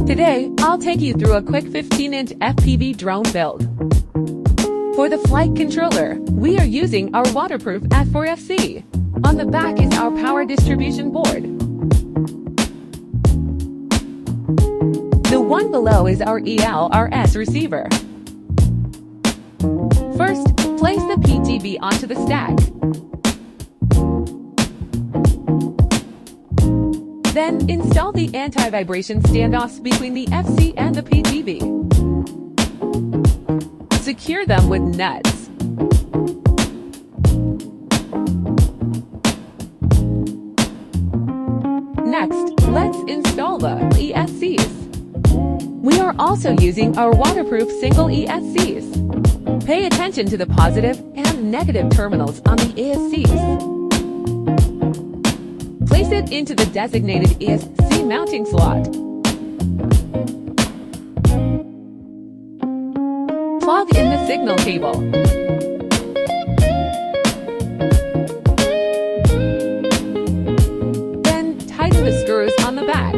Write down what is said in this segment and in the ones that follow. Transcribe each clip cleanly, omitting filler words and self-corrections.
Today, I'll take you through a quick 15-inch FPV drone build. For the flight controller, we are using our waterproof F4FC. On the back is our power distribution board. The one below is our ELRS receiver. First, place the PDB onto the stack. Then, install the anti-vibration standoffs between the FC and the PDB. Secure them with nuts. Next, let's install the ESCs. We are also using our waterproof single ESCs. Pay attention to the positive and negative terminals on the ESCs. Place it into the designated ESC mounting slot. Plug in the signal cable. Then tighten the screws on the back.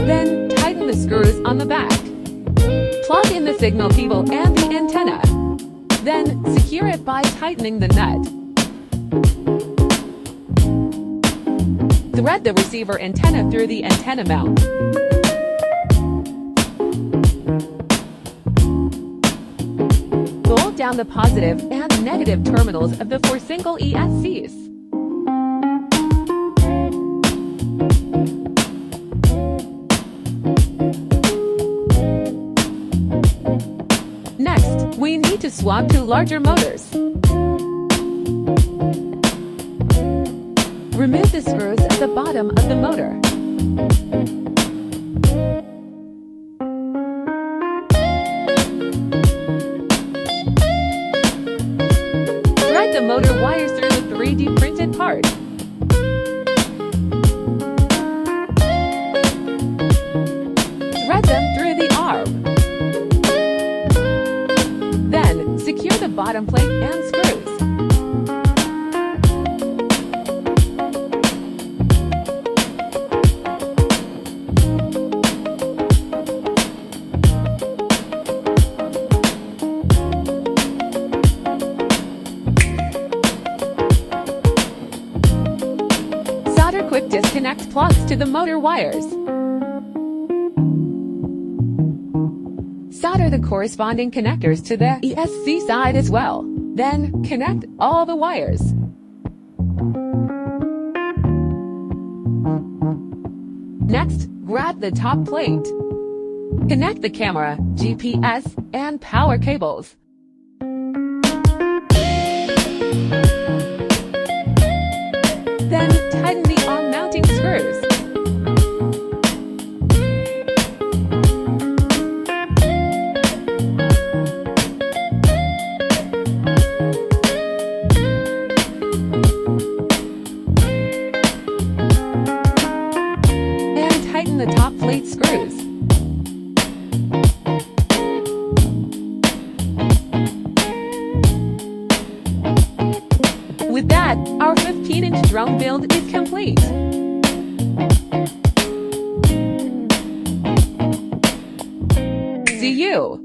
Then tighten the screws on the back. Plug in the signal cable and the antenna. Then, secure it by tightening the nut. Thread the receiver antenna through the antenna mount. Bolt down the positive and negative terminals of the four single ESCs. Next, we need to swap to larger motors. Remove the screws at the bottom of the motor. Thread the motor wires through the 3D printed part. Thread them through the arm. Then, secure the bottom plate and screws. Solder quick disconnect plugs to the motor wires. Solder the corresponding connectors to the ESC side as well. Then, connect all the wires. Next, grab the top plate. Connect the camera, GPS, and power cables. Then, tighten the arm mounting screws. Tighten the top plate screws. With that, our 15-inch drone build is complete. See you!